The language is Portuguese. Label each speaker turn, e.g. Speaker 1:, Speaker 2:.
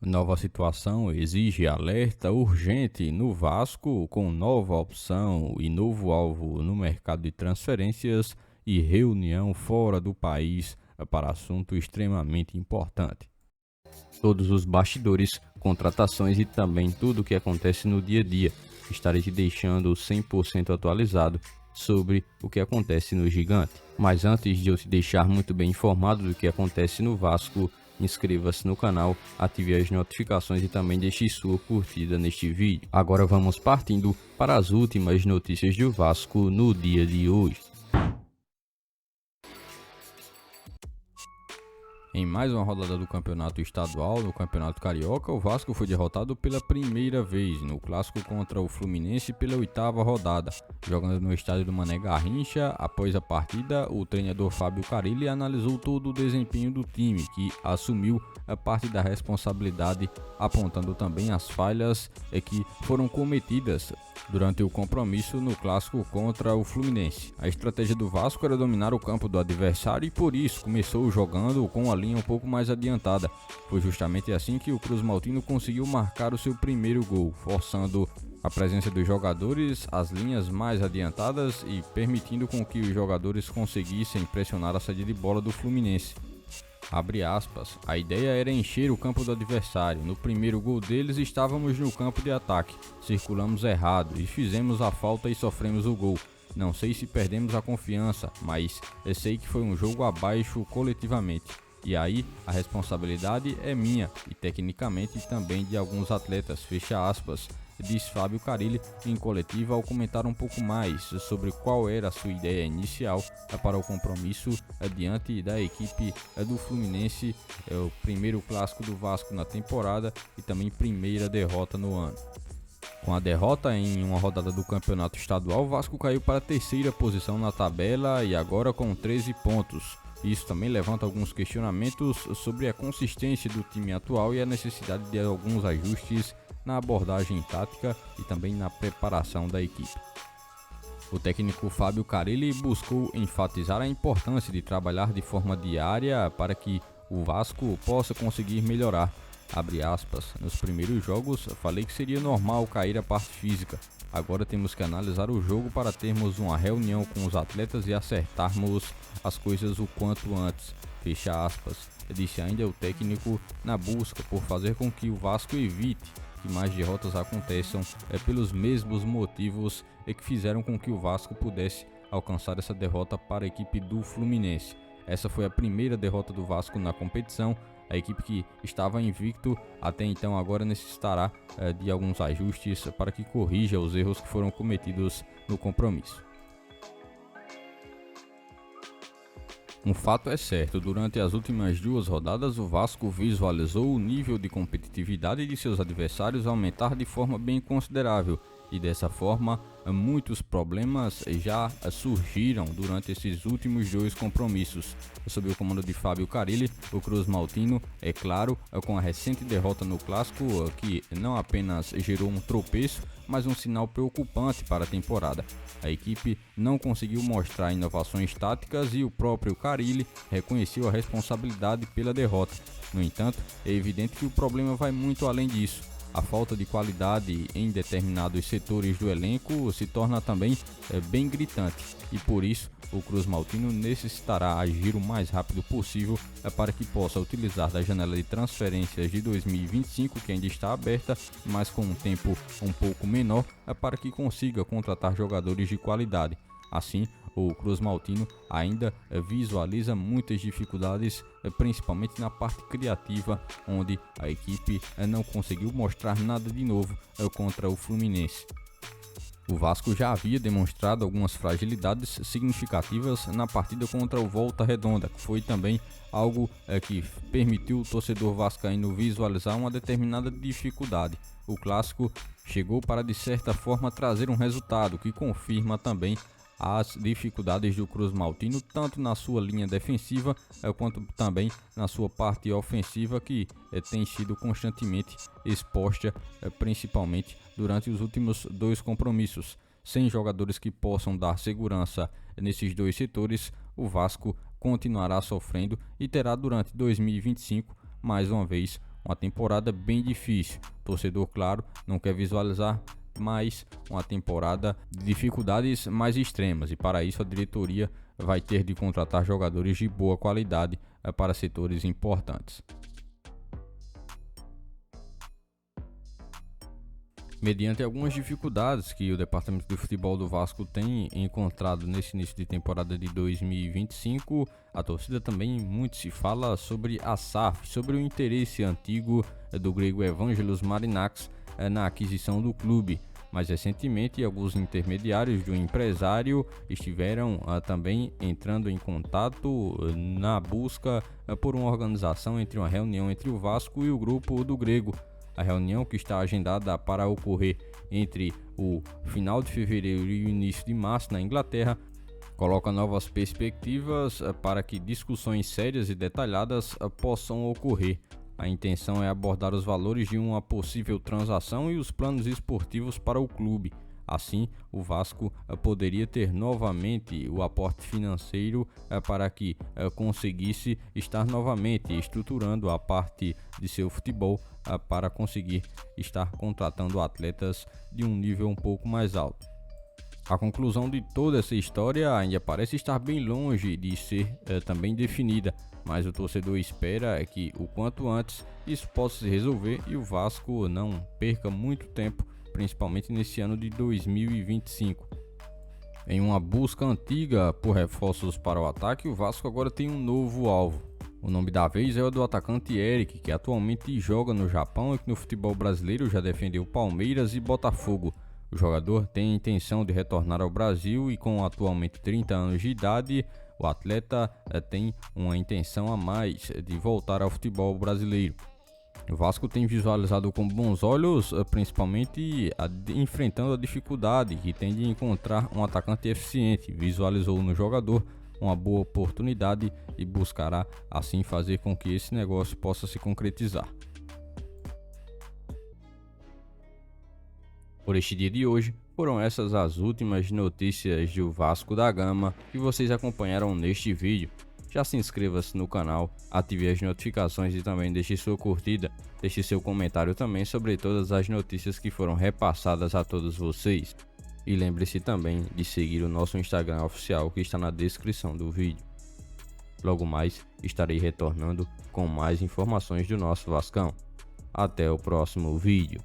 Speaker 1: Nova situação exige alerta urgente no Vasco, com nova opção e novo alvo no mercado de transferências e reunião fora do país para assunto extremamente importante. Todos os bastidores, contratações e também tudo o que acontece no dia a dia. Estarei te deixando 100% atualizado sobre o que acontece no Gigante. Mas antes de eu te deixar muito bem informado do que acontece no Vasco, inscreva-se no canal, ative as notificações e também deixe sua curtida neste vídeo. Agora vamos partindo para as últimas notícias do Vasco no dia de hoje. Em mais uma rodada do Campeonato Estadual, no Campeonato Carioca, o Vasco foi derrotado pela primeira vez no clássico contra o Fluminense pela 8ª rodada. Jogando no estádio do Mané Garrincha, após a partida, o treinador Fábio Carille analisou todo o desempenho do time, que assumiu a parte da responsabilidade, apontando também as falhas que foram cometidas durante o compromisso no clássico contra o Fluminense. A estratégia do Vasco era dominar o campo do adversário e por isso começou jogando com a linha um pouco mais adiantada. Foi justamente assim que o Cruz Maltino conseguiu marcar o seu primeiro gol, forçando a presença dos jogadores, as linhas mais adiantadas e permitindo com que os jogadores conseguissem pressionar a saída de bola do Fluminense. Abre aspas, a ideia era encher o campo do adversário. No primeiro gol deles estávamos no campo de ataque, circulamos errado e fizemos a falta e sofremos o gol. Não sei se perdemos a confiança, mas eu sei que foi um jogo abaixo coletivamente. E aí a responsabilidade é minha e tecnicamente também de alguns atletas, fecha aspas, diz Fábio Carille em coletiva ao comentar um pouco mais sobre qual era a sua ideia inicial para o compromisso diante da equipe do Fluminense, o primeiro clássico do Vasco na temporada e também primeira derrota no ano. Com a derrota em uma rodada do Campeonato Estadual, o Vasco caiu para a 3ª posição na tabela e agora com 13 pontos. Isso também levanta alguns questionamentos sobre a consistência do time atual e a necessidade de alguns ajustes na abordagem tática e também na preparação da equipe. O técnico Fábio Carille buscou enfatizar a importância de trabalhar de forma diária para que o Vasco possa conseguir melhorar. Abre aspas, nos primeiros jogos falei que seria normal cair a parte física. Agora temos que analisar o jogo para termos uma reunião com os atletas e acertarmos as coisas o quanto antes. Fecha aspas, disse ainda o técnico na busca por fazer com que o Vasco evite que mais derrotas aconteçam pelos mesmos motivos que fizeram com que o Vasco pudesse alcançar essa derrota para a equipe do Fluminense. Essa foi a primeira derrota do Vasco na competição. A equipe que estava invicto até então agora necessitará de alguns ajustes para que corrija os erros que foram cometidos no compromisso. Um fato é certo, durante as últimas 2 rodadas o Vasco visualizou o nível de competitividade de seus adversários aumentar de forma bem considerável e dessa forma muitos problemas já surgiram durante esses últimos 2 compromissos. Sob o comando de Fábio Carille, o Cruz Maltino, é claro, com a recente derrota no clássico que não apenas gerou um tropeço, mas um sinal preocupante para a temporada. A equipe não conseguiu mostrar inovações táticas e o próprio Carille reconheceu a responsabilidade pela derrota. No entanto, é evidente que o problema vai muito além disso. A falta de qualidade em determinados setores do elenco se torna também bem gritante e por isso o Cruz Maltino necessitará agir o mais rápido possível para que possa utilizar da janela de transferências de 2025 que ainda está aberta, mas com um tempo um pouco menor para que consiga contratar jogadores de qualidade. Assim, o Cruz Maltino ainda visualiza muitas dificuldades, principalmente na parte criativa, onde a equipe não conseguiu mostrar nada de novo contra o Fluminense. O Vasco já havia demonstrado algumas fragilidades significativas na partida contra o Volta Redonda, que foi também algo que permitiu o torcedor vascaíno visualizar uma determinada dificuldade. O clássico chegou para, de certa forma, trazer um resultado que confirma também as dificuldades do Cruz Maltino, tanto na sua linha defensiva quanto também na sua parte ofensiva, que tem sido constantemente exposta, principalmente durante os últimos 2 compromissos. Sem jogadores que possam dar segurança nesses 2 setores, o Vasco continuará sofrendo e terá durante 2025 mais uma vez uma temporada bem difícil. O torcedor, claro, não quer visualizar mais uma temporada de dificuldades mais extremas, e para isso a diretoria vai ter de contratar jogadores de boa qualidade para setores importantes. Mediante algumas dificuldades que o departamento de futebol do Vasco tem encontrado nesse início de temporada de 2025, a torcida também muito se fala sobre a SAF, sobre o interesse antigo do grego Evangelos Marinakis na aquisição do clube. Mais recentemente, alguns intermediários do empresário estiveram também entrando em contato na busca por uma organização entre uma reunião entre o Vasco e o grupo do grego. A reunião, que está agendada para ocorrer entre o final de fevereiro e o início de março na Inglaterra, coloca novas perspectivas para que discussões sérias e detalhadas possam ocorrer. A intenção é abordar os valores de uma possível transação e os planos esportivos para o clube. Assim, o Vasco poderia ter novamente o aporte financeiro para que conseguisse estar novamente estruturando a parte de seu futebol para conseguir estar contratando atletas de um nível um pouco mais alto. A conclusão de toda essa história ainda parece estar bem longe de ser também definida, mas o torcedor espera que o quanto antes isso possa se resolver e o Vasco não perca muito tempo, principalmente nesse ano de 2025. Em uma busca antiga por reforços para o ataque, o Vasco agora tem um novo alvo. O nome da vez é o do atacante Eric, que atualmente joga no Japão e que no futebol brasileiro já defendeu Palmeiras e Botafogo. O jogador tem a intenção de retornar ao Brasil e, com atualmente 30 anos de idade, o atleta tem uma intenção a mais de voltar ao futebol brasileiro. O Vasco tem visualizado com bons olhos, principalmente enfrentando a dificuldade que tem de encontrar um atacante eficiente. Visualizou no jogador uma boa oportunidade e buscará assim fazer com que esse negócio possa se concretizar. Por este dia de hoje, foram essas as últimas notícias do Vasco da Gama que vocês acompanharam neste vídeo. Já se inscreva-se no canal, ative as notificações e também deixe sua curtida. Deixe seu comentário também sobre todas as notícias que foram repassadas a todos vocês. E lembre-se também de seguir o nosso Instagram oficial, que está na descrição do vídeo. Logo mais estarei retornando com mais informações do nosso Vascão. Até o próximo vídeo.